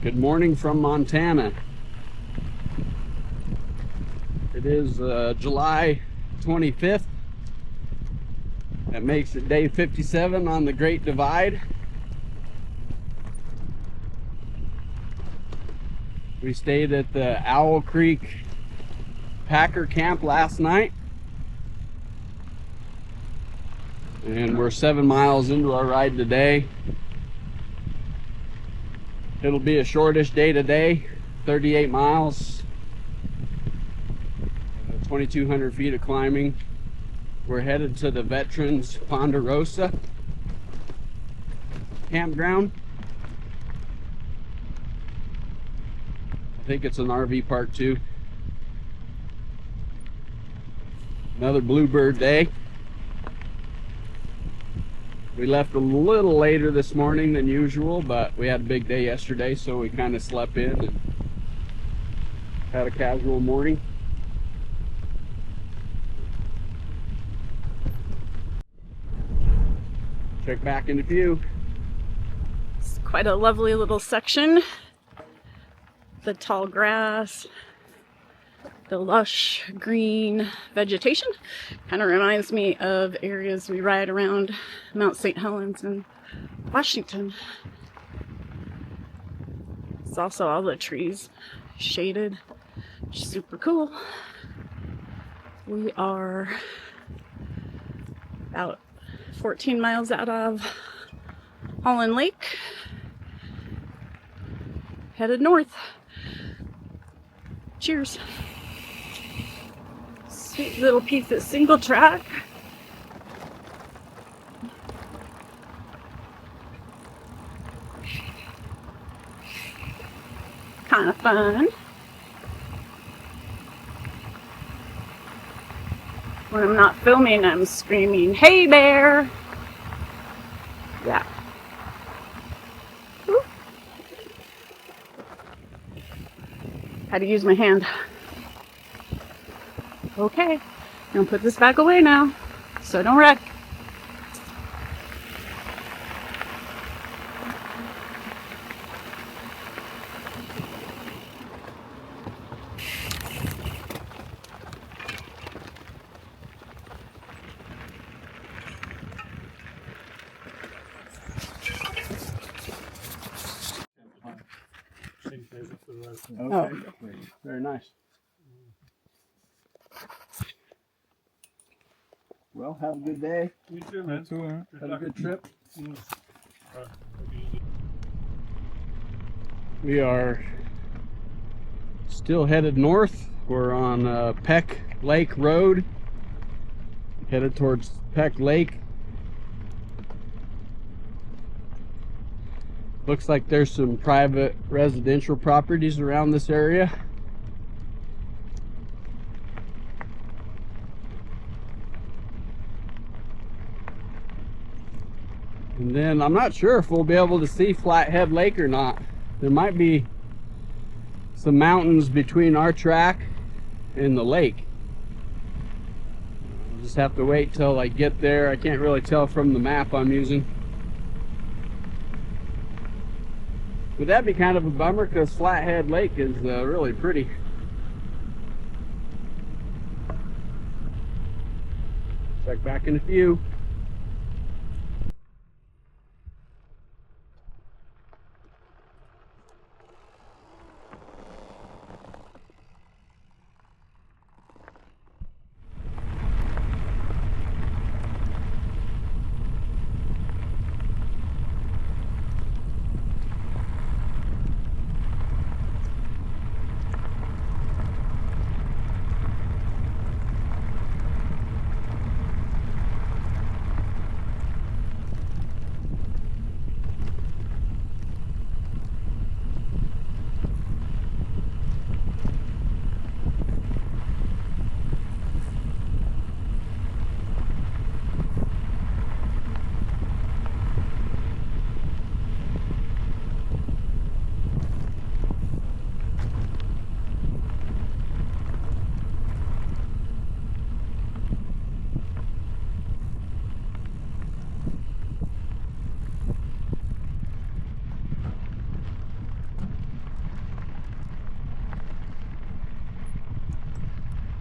Good morning from Montana. It is July 25th. That makes it day 57 on the Great Divide. We stayed at the Owl Creek Packer Camp last night. And we're 7 miles into our ride today. It'll be a shortish day today, 38 miles, 2,200 feet of climbing. We're headed to the Veterans Ponderosa campground. I think it's an RV park too. Another bluebird day. We left a little later this morning than usual, but we had a big day yesterday, so we kind of slept in and had a casual morning. Check back in a few. It's quite a lovely little section. The tall grass, the lush green vegetation kind of reminds me of areas we ride around Mount St. Helens in Washington. It's also all the trees shaded, super cool. We are about 14 miles out of Holland Lake, headed north. Cheers. Sweet little piece of single track. Kind of fun. When I'm not filming, I'm screaming, "Hey bear!" Yeah. Ooh. How to use my hand. Okay, I'm gonna put this back away now, so I don't wreck. Okay, very nice. Well, have a good day. You too, man. Have a good trip. We are still headed north. We're on Peck Lake Road, headed towards Peck Lake. Looks like there's some private residential properties around this area. And then I'm not sure if we'll be able to see Flathead Lake or not. There might be some mountains between our track and the lake. I'll just have to wait till I get there. I can't really tell from the map I'm using. But that'd be kind of a bummer because Flathead Lake is really pretty. Check back in a few.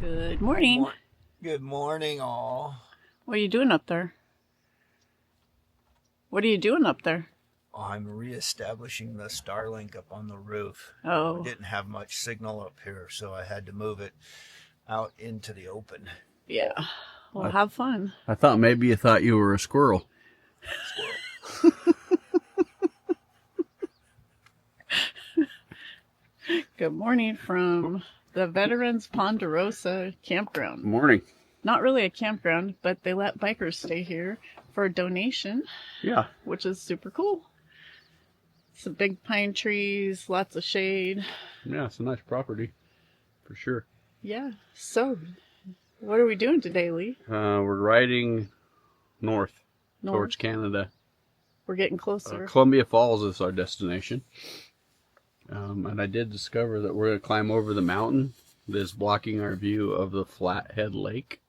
Good morning. Good morning, all. What are you doing up there? What are you doing up there? I'm reestablishing the Starlink up on the roof. Oh. I didn't have much signal up here, so I had to move it out into the open. Yeah. Well, have fun. I thought maybe you thought you were a squirrel. Good morning from the Veterans Ponderosa Campground. Morning. Not really a campground, but they let bikers stay here for a donation. Yeah. Which is super cool. Some big pine trees, lots of shade. Yeah, it's a nice property, for sure. Yeah. So, what are we doing today, Lee? We're riding north towards Canada. We're getting closer. Columbia Falls is our destination. And I did discover that we're going to climb over the mountain that is blocking our view of the Flathead Lake.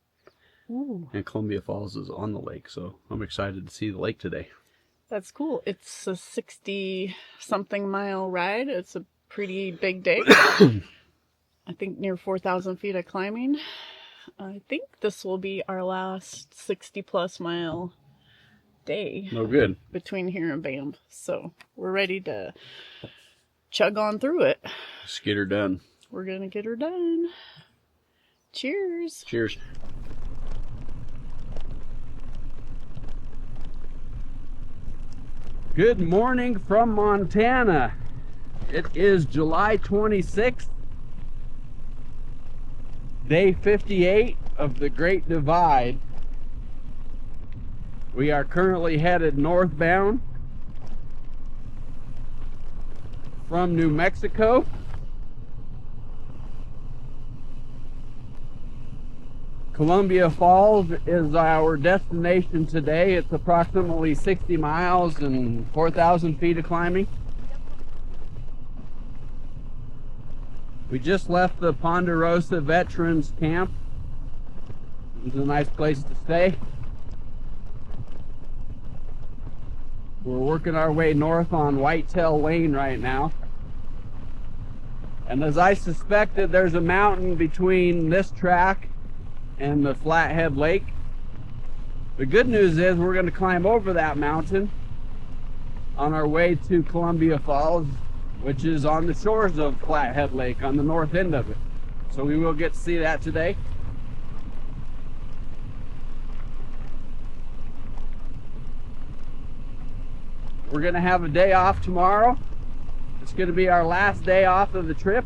Ooh. And Columbia Falls is on the lake, so I'm excited to see the lake today. That's cool. It's a 60-something mile ride. It's a pretty big day. I think near 4,000 feet of climbing. I think this will be our last 60-plus mile day. No good. Between here and Banff. So we're ready to chug on through it. Let's get her done. We're going to get her done. Cheers. Cheers. Good morning from Montana. It is July 26th, day 58 of the Great Divide. We are currently headed northbound from New Mexico. Columbia Falls is our destination today. It's approximately 60 miles and 4,000 feet of climbing. We just left the Ponderosa Veterans Camp. It was a nice place to stay. We're working our way north on Whitetail Lane right now. And as I suspected, there's a mountain between this track and the Flathead Lake. The good news is we're going to climb over that mountain on our way to Columbia Falls, which is on the shores of Flathead Lake on the north end of it. So we will get to see that today. We're going to have a day off tomorrow. It's going to be our last day off of the trip,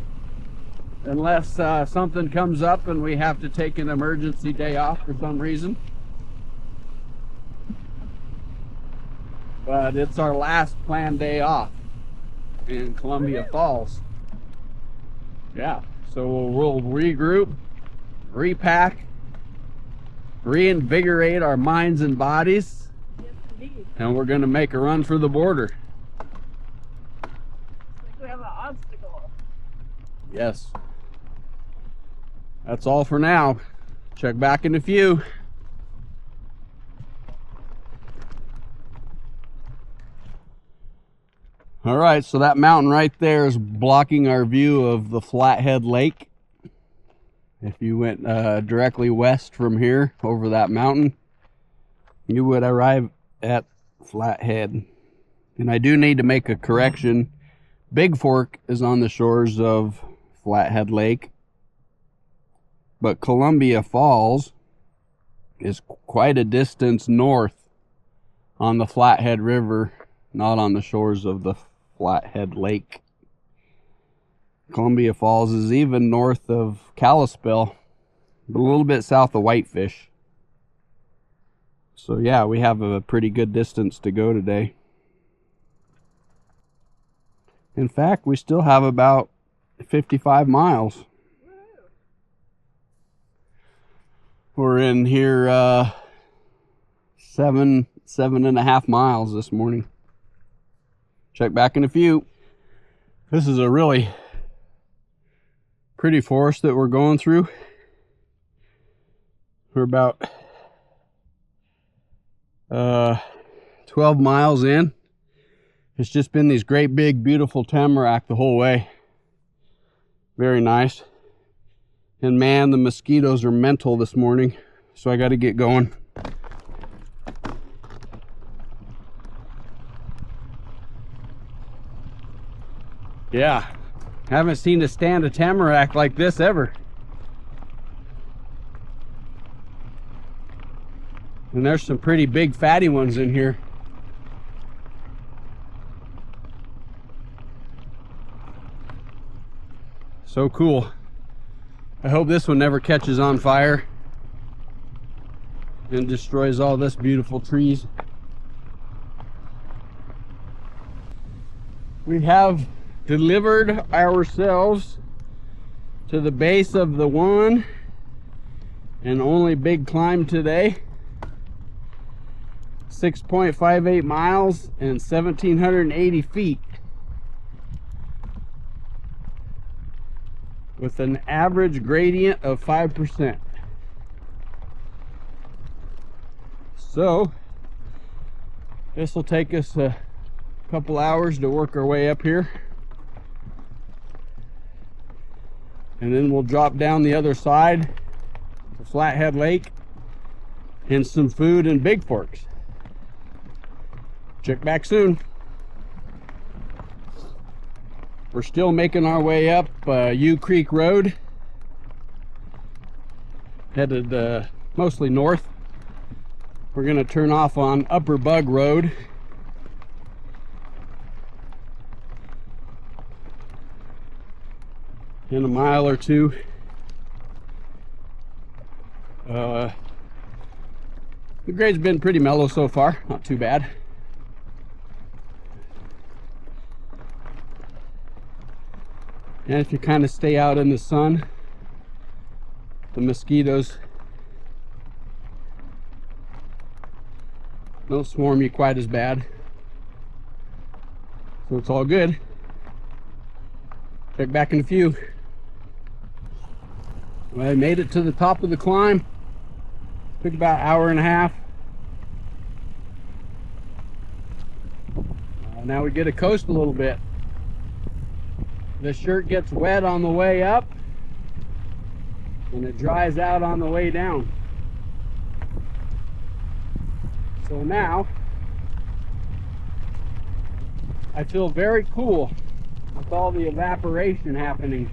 unless something comes up and we have to take an emergency day off for some reason. But it's our last planned day off in Columbia Falls. Yeah, so we'll regroup, repack, reinvigorate our minds and bodies. Yes, indeed. And we're going to make a run for the border. We have an obstacle. Yes. That's all for now. Check back in a few. All right, so that mountain right there is blocking our view of the Flathead Lake. If you went directly west from here over that mountain, you would arrive at Flathead. And I do need to make a correction. Big Fork is on the shores of Flathead Lake, but Columbia Falls is quite a distance north on the Flathead River, not on the shores of the Flathead Lake. Columbia Falls is even north of Kalispell, but a little bit south of Whitefish. So yeah, we have a pretty good distance to go today. In fact, we still have about 55 miles. We're in here 7.5 miles this morning. Check back in a few. This is a really pretty forest that we're going through. We're about 12 miles in. It's just been these great big beautiful tamarack the whole way. Very nice. And man, the mosquitoes are mental this morning, so I got to get going. Yeah, haven't seen a stand of tamarack like this ever. And there's some pretty big fatty ones in here. So cool. I hope this one never catches on fire and destroys all this beautiful trees. We have delivered ourselves to the base of the one and only big climb today. 6.58 miles and 1,780 feet. With an average gradient of 5%. So this will take us a couple hours to work our way up here, and then we'll drop down the other side to Flathead Lake and some food in Big Forks. Check back soon. We're still making our way up U Creek Road, headed mostly north. We're going to turn off on Upper Bug Road. In a mile or two. The grade's been pretty mellow so far, not too bad. And if you kind of stay out in the sun, the mosquitoes don't swarm you quite as bad. So it's all good. Check back in a few. Well, I made it to the top of the climb. Took about an hour and a half. Now we get to coast a little bit. The shirt gets wet on the way up and it dries out on the way down. So now I feel very cool with all the evaporation happening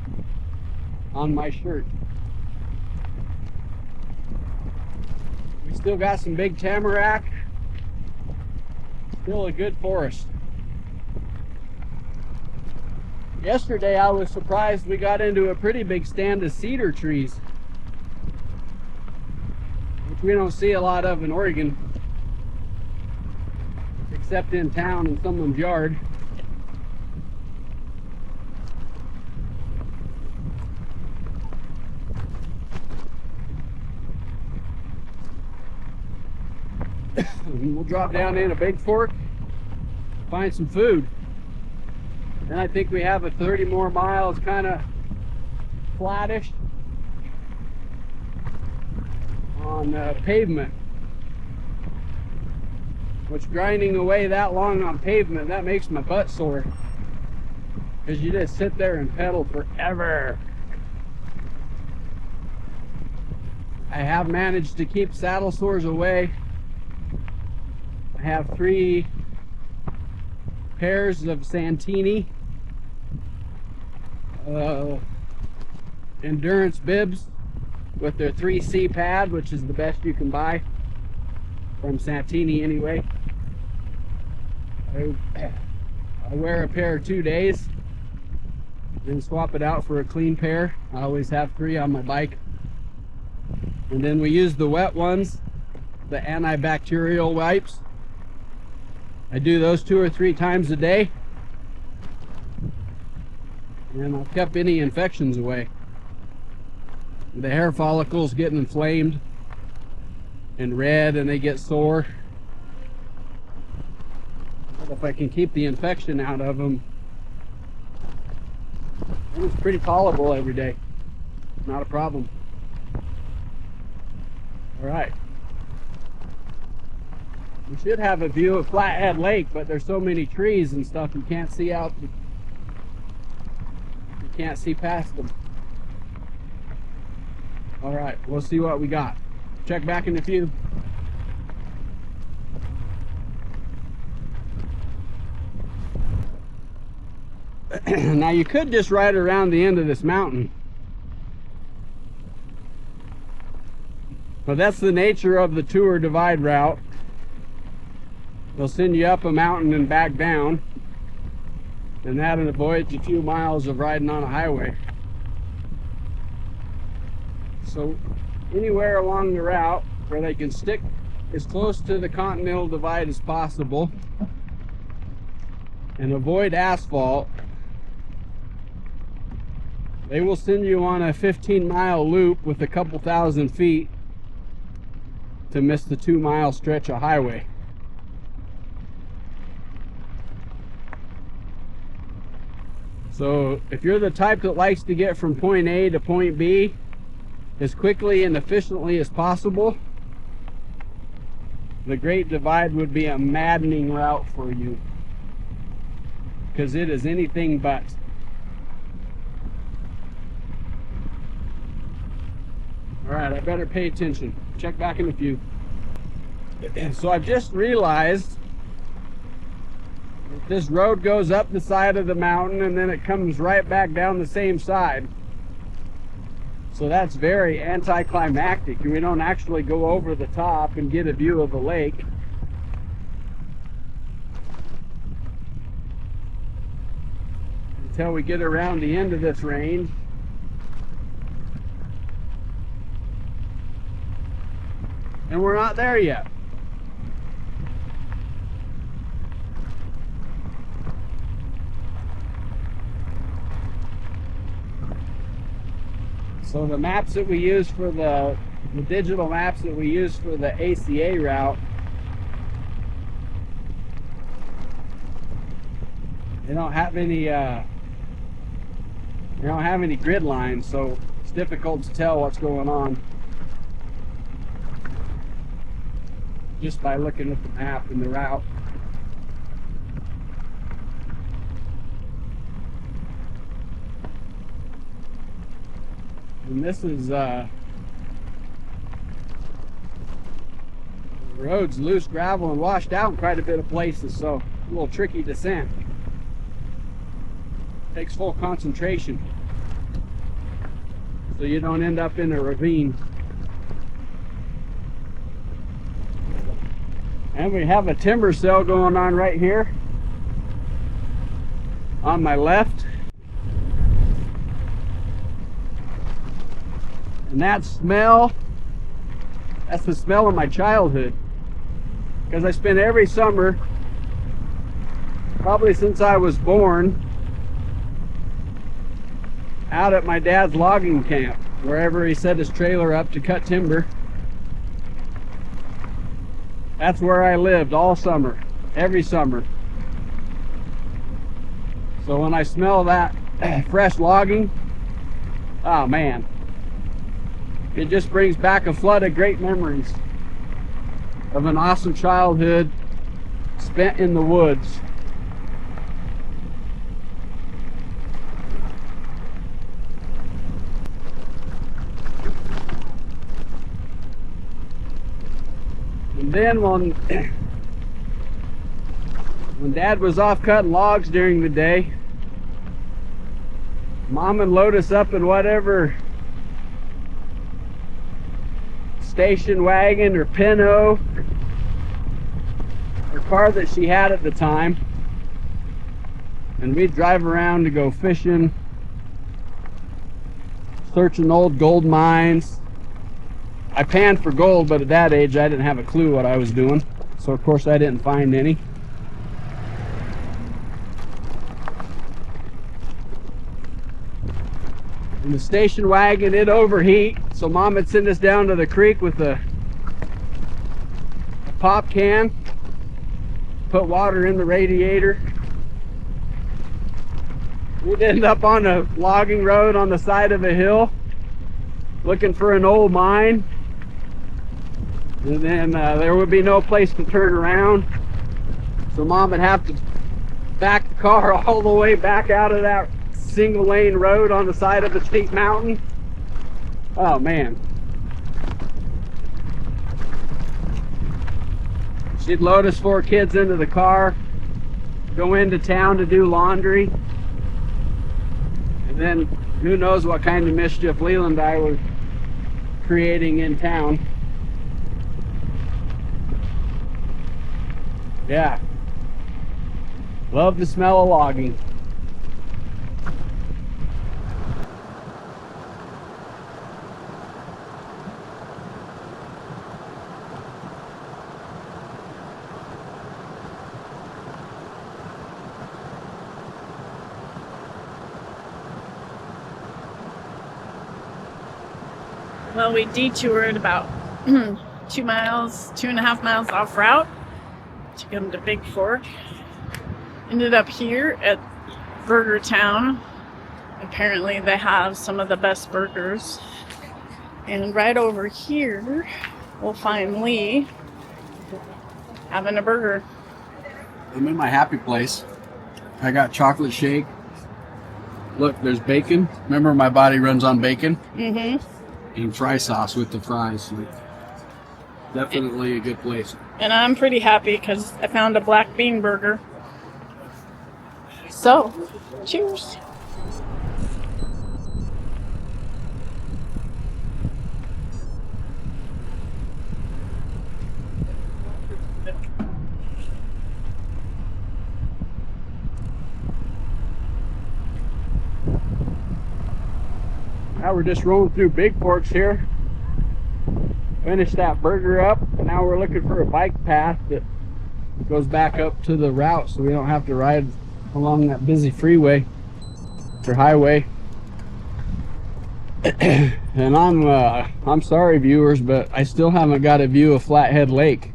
on my shirt. We still got some big tamarack. Still a good forest. Yesterday I was surprised we got into a pretty big stand of cedar trees, which we don't see a lot of in Oregon, except in town in someone's yard. We'll drop down in a Big Fork, find some food. And I think we have a 30 more miles kind of flattish on pavement. Which, grinding away that long on pavement, that makes my butt sore. Because you just sit there and pedal forever. I have managed to keep saddle sores away. I have 3 pairs of Santini endurance bibs with their 3C pad, which is the best you can buy from Santini anyway. I wear a pair 2 days, then swap it out for a clean pair. I always have 3 on my bike. And then we use the wet ones, the antibacterial wipes. I do those 2 or 3 times a day, and I've kept any infections away. The hair follicles get inflamed and red and they get sore. But if I can keep the infection out of them, it's pretty tolerable every day. Not a problem. All right. We should have a view of Flathead Lake, but there's so many trees and stuff you can't see out. You can't see past them. All right, we'll see what we got. Check back in a few. Now you could just ride around the end of this mountain, but that's the nature of the tour divide route. They'll send you up a mountain and back down, and that avoids a few miles of riding on a highway. So anywhere along the route where they can stick as close to the Continental Divide as possible and avoid asphalt, they will send you on a 15-mile loop with a couple thousand feet to miss the 2-mile stretch of highway. So if you're the type that likes to get from point A to point B as quickly and efficiently as possible, the Great Divide would be a maddening route for you, because it is anything but. All right, I better pay attention. Check back in a few. So I've just realized that this road goes up the side of the mountain and then it comes right back down the same side. So that's very anticlimactic. We don't actually go over the top and get a view of the lake. Until we get around the end of this range. And we're not there yet. So the maps that we use for the digital maps that we use for the ACA route, they don't have any grid lines, so it's difficult to tell what's going on just by looking at the map and the route. And this is the road's loose gravel and washed out in quite a bit of places, so a little tricky descent. Takes full concentration so you don't end up in a ravine. And we have a timber sale going on right here on my left. And that smell, that's the smell of my childhood. Because I spent every summer, probably since I was born, out at my dad's logging camp, wherever he set his trailer up to cut timber. That's where I lived all summer, every summer. So when I smell that fresh logging, oh man, it just brings back a flood of great memories of an awesome childhood spent in the woods. And then when Dad was off cutting logs during the day, Mom would load us up in whatever station wagon or Pinto or car that she had at the time, and we'd drive around to go fishing, searching old gold mines. I panned for gold, but at that age I didn't have a clue what I was doing, so of course I didn't find any. In the station wagon, it'd overheat, so Mom would send us down to the creek with a pop can, put water in the radiator. We'd end up on a logging road on the side of a hill looking for an old mine, and then there would be no place to turn around, so Mom would have to back the car all the way back out of that single lane road on the side of a steep mountain. Oh man, She'd load us 4 kids into the car, go into town to do laundry, and then who knows what kind of mischief Leland and I were creating in town. Yeah. Love the smell of logging. Well, we detoured about 2.5 miles off route to come to Big Fork. Ended up here at Burger Town. Apparently they have some of the best burgers. And right over here, we'll find Lee having a burger. I'm in my happy place. I got chocolate shake. Look, there's bacon. Remember, my body runs on bacon? Mm-hmm. And fry sauce with the fries. Definitely a good place. And I'm pretty happy because I found a black bean burger. So, cheers. Now we're just rolling through Big Forks here. Finished that burger up, and now we're looking for a bike path that goes back up to the route so we don't have to ride along that busy freeway or highway. And I'm sorry, viewers, but I still haven't got a view of Flathead Lake.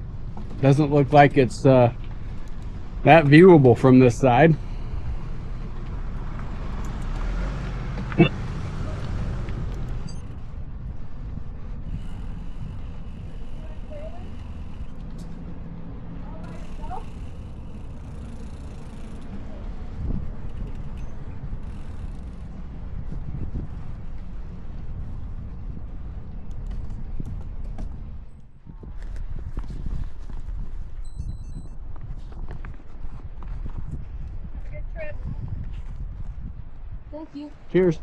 Doesn't look like it's that viewable from this side. Thank you. Cheers.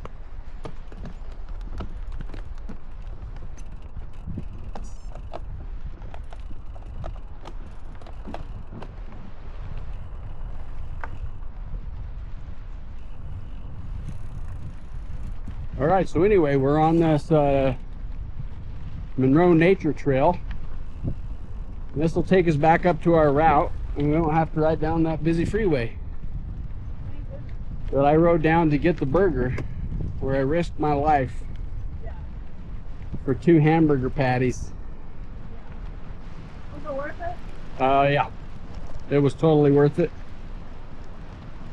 All right, so anyway, we're on this Monroe Nature Trail. This will take us back up to our route, and we don't have to ride down that busy freeway that I rode down to get the burger, where I risked my life for 2 hamburger patties. Was it worth it? Yeah, it was totally worth it.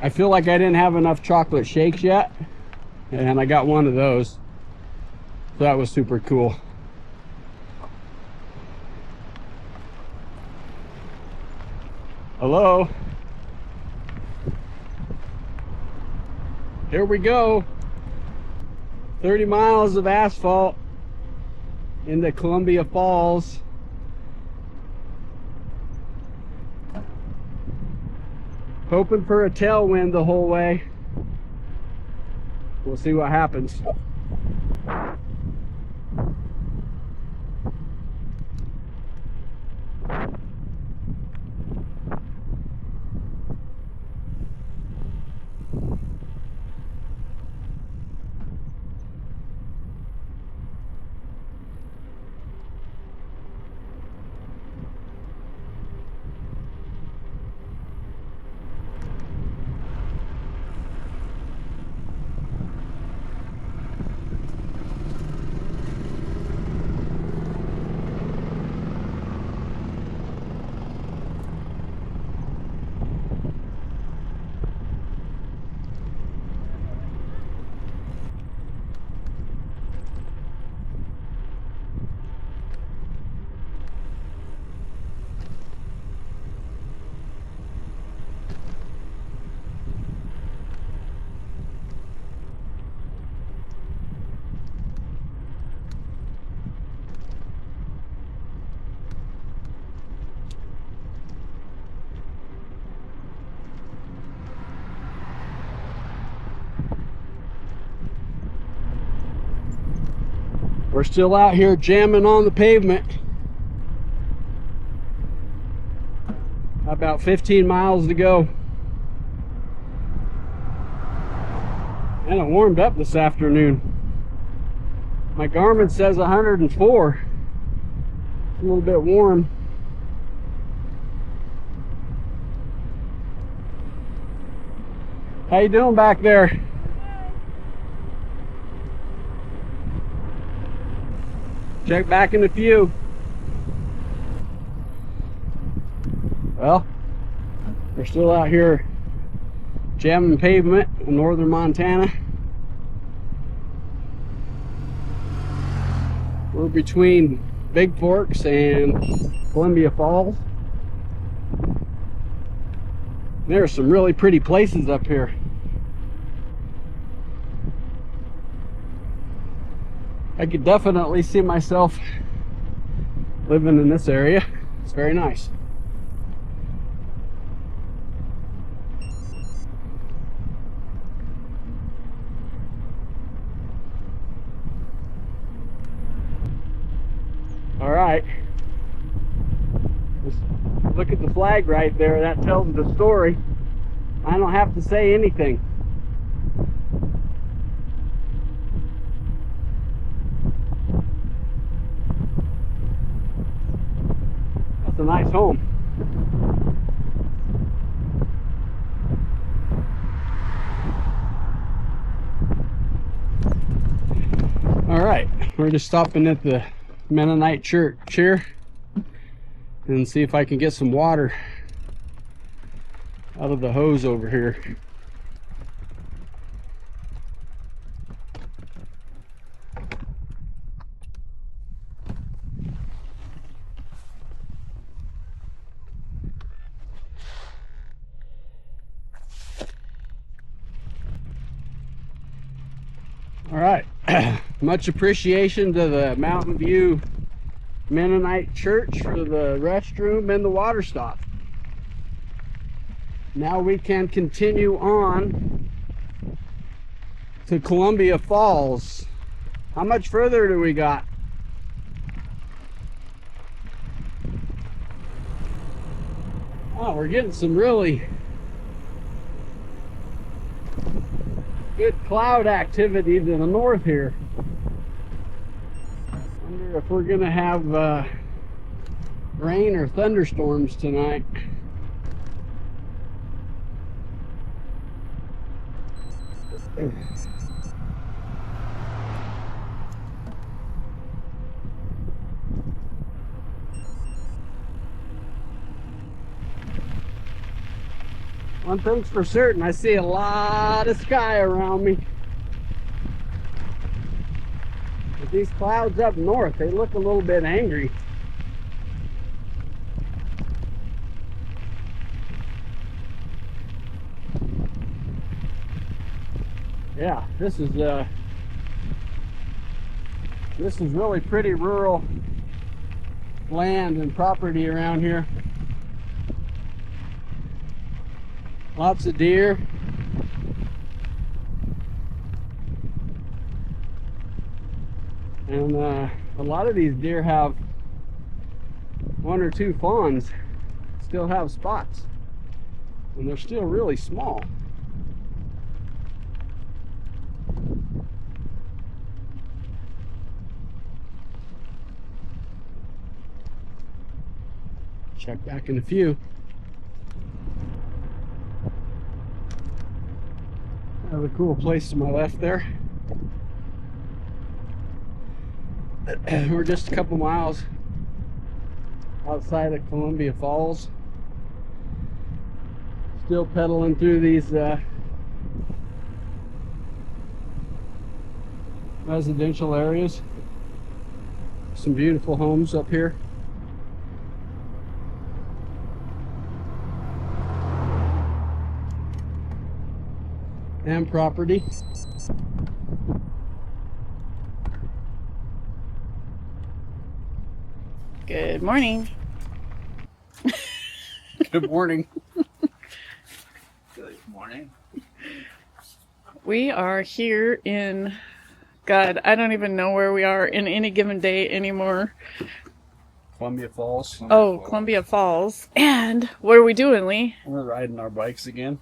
I feel like I didn't have enough chocolate shakes yet, and I got one of those, so that was super cool. Hello. Here we go. 30 miles of asphalt into Columbia Falls. Hoping for a tailwind the whole way. We'll see what happens. We're still out here jamming on the pavement. About 15 miles to go. And it warmed up this afternoon. My Garmin says 104. It's a little bit warm. How you doing back there? Check back in a few. Well, we're still out here jamming pavement in northern Montana. We're between Big Forks and Columbia Falls. There are some really pretty places up here. I could definitely see myself living in this area. It's very nice. All right. Just look at the flag right there. That tells the story. I don't have to say anything. That's a nice home. All right, we're just stopping at the Mennonite church here and see if I can get some water out of the hose over here. All right, much appreciation to the Mountain View Mennonite Church for the restroom and the water stop. Now we can continue on to Columbia Falls. How much further do we got? Oh, we're getting some really good cloud activity to the north here. Wonder if we're gonna have rain or thunderstorms tonight. One thing's for certain, I see a lot of sky around me. But these clouds up north, they look a little bit angry. Yeah, this is really pretty rural land and property around here. Lots of deer. And a lot of these deer have one or two fawns, still have spots, and they're still really small. Check back in a few. Another cool place to my left there. We're just a couple miles outside of Columbia Falls. Still pedaling through these residential areas. Some beautiful homes up here. And property. Good morning. Good morning. Good morning. We are here in God, I don't even know where we are in any given day anymore. Columbia Falls. Columbia Falls. And what are we doing, Lee? We're riding our bikes again.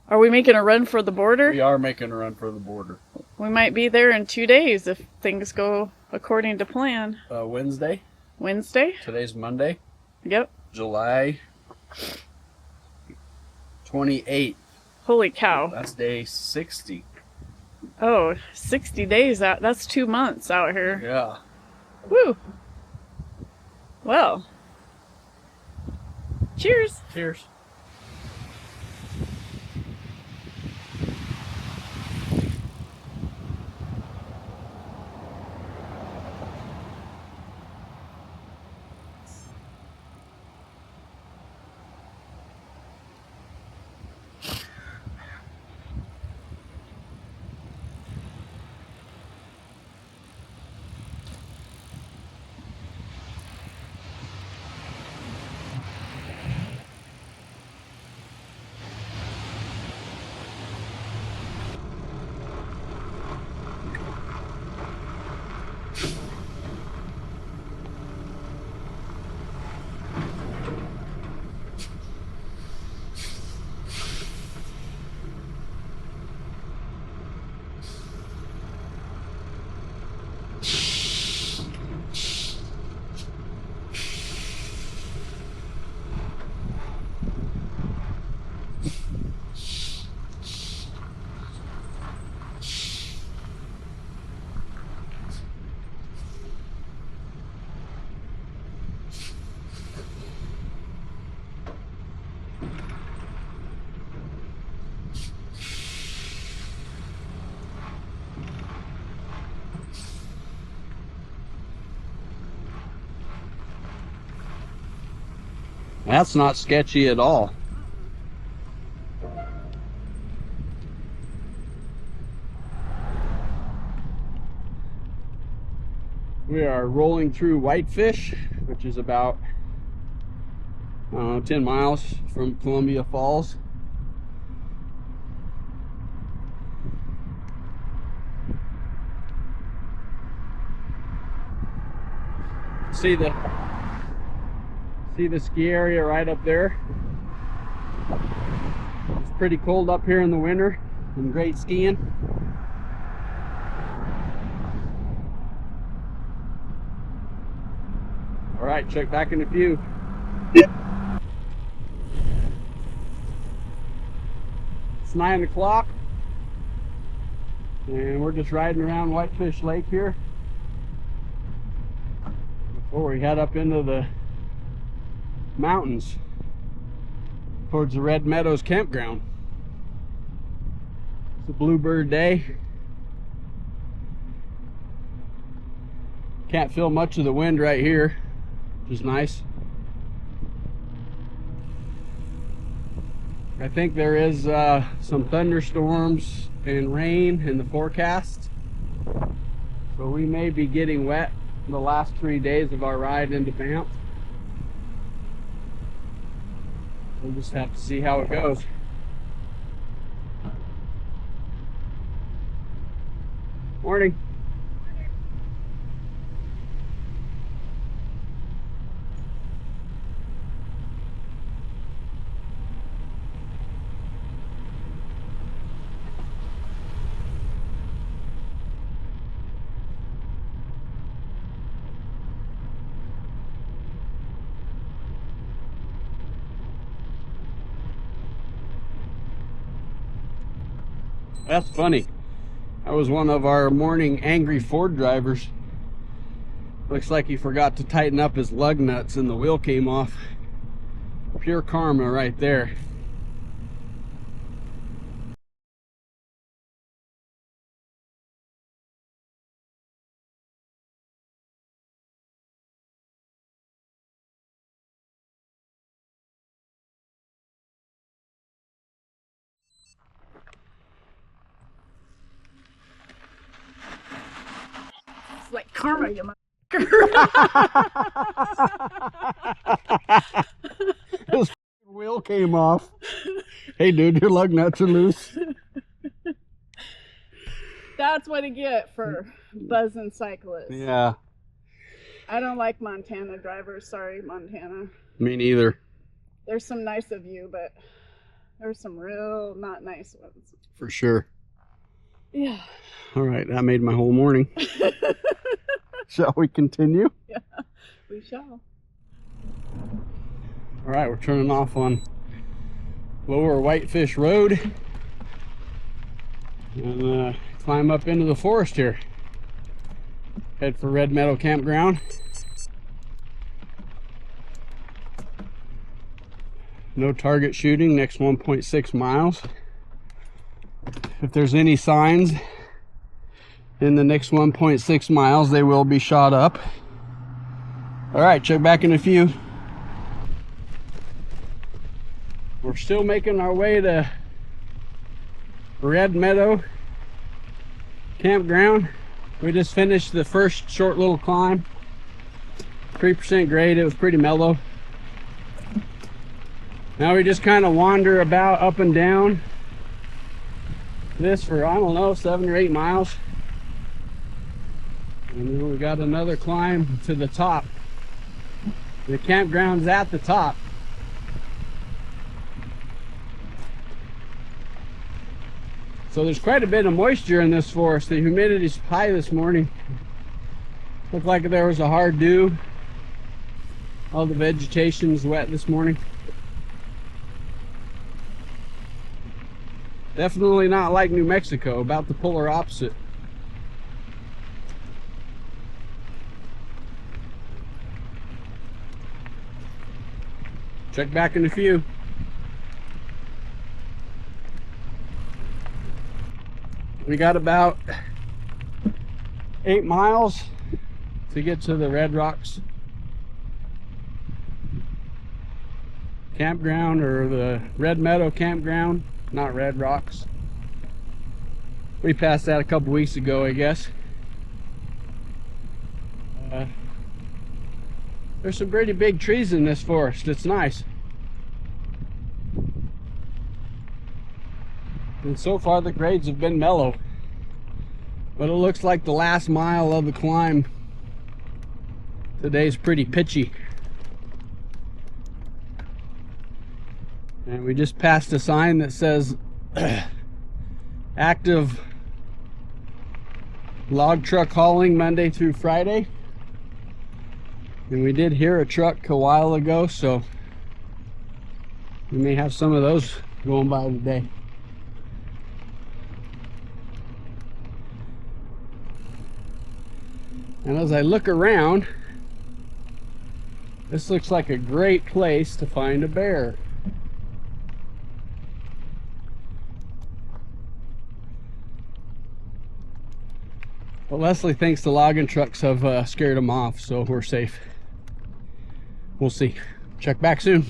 Are we making a run for the border? We are making a run for the border. We might be there in 2 days if things go according to plan. Wednesday. Wednesday? Today's Monday. Yep. July 28th. Holy cow. That's day 60. Oh, 60 days out. That's 2 months out here. Yeah. Woo. Well. Cheers. Cheers. That's not sketchy at all. We are rolling through Whitefish, which is about 10 miles from Columbia Falls. See the ski area right up there? It's pretty cold up here in the winter and great skiing. All right, check back in a few. It's 9 o'clock and we're just riding around Whitefish Lake here before we head up into the mountains towards the Red Meadows campground. It's a bluebird day. Can't feel much of the wind right here, which is nice. I think there is some thunderstorms and rain in the forecast, so we may be getting wet the last 3 days of our ride into Banff. We'll just have to see how it goes. Morning. That's funny. That was one of our morning angry Ford drivers. Looks like he forgot to tighten up his lug nuts and the wheel came off. Pure karma right there. It's like karma, you His wheel came off. Hey dude, your lug nuts are loose. That's what I get for buzzing cyclists. Yeah, I don't like Montana drivers. Sorry, Montana. me neither. There's some nice of you, but there's some real not nice ones. For sure. Yeah. All right, that made my whole morning. Shall we continue? Yeah, we shall. All right, we're turning off on Lower Whitefish Road and climb up into the forest here. Head for Red Meadow Campground. No target shooting, next 1.6 miles. If there's any signs in the next 1.6 miles, they will be shot up. All right, check back in a few. We're still making our way to Red Meadow Campground. We just finished the first short little climb. 3% grade, it was pretty mellow. Now we just kind of wander about up and down this for, I don't know, 7 or 8 miles. And then we got another climb to the top. The campground's at the top. So there's quite a bit of moisture in this forest. The humidity's high this morning. Looked like there was a hard dew. All the vegetation's wet this morning. Definitely not like New Mexico, about the polar opposite. Check back in a few. We got about 8 miles to get to the Red Rocks campground, or the Red Meadow Campground, not Red Rocks. We passed that a couple weeks ago, I guess. There's some pretty big trees in this forest. It's nice. And so far the grades have been mellow. But it looks like the last mile of the climb today's pretty pitchy. And we just passed a sign that says active log truck hauling Monday through Friday. And we did hear a truck a while ago, so we may have some of those going by today. And as I look around, this looks like a great place to find a bear. But Leslie thinks the logging trucks have scared him off, so we're safe. We'll see. Check back soon.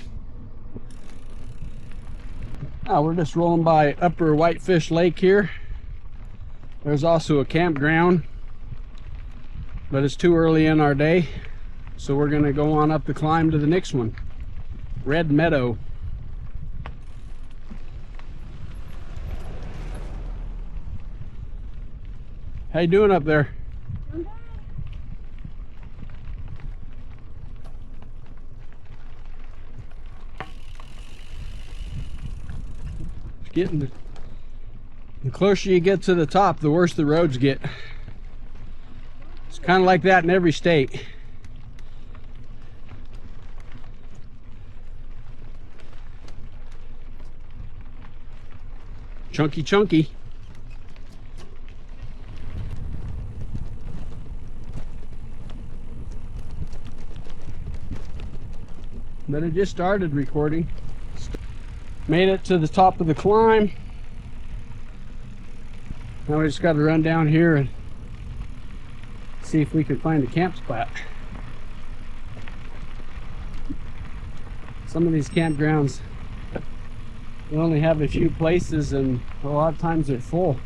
Now we're just rolling by Upper Whitefish Lake here. There's also a campground, but it's too early in our day, so we're gonna go on up the climb to the next one, Red Meadow. How you doing up there? Getting the closer you get to the top, the worse the roads get. It's kind of like that in every state. Chunky. But I just started recording. Made it to the top of the climb. Now we just got to run down here and see if we can find a camp spot. Some of these campgrounds, they only have a few places, and a lot of times they're full.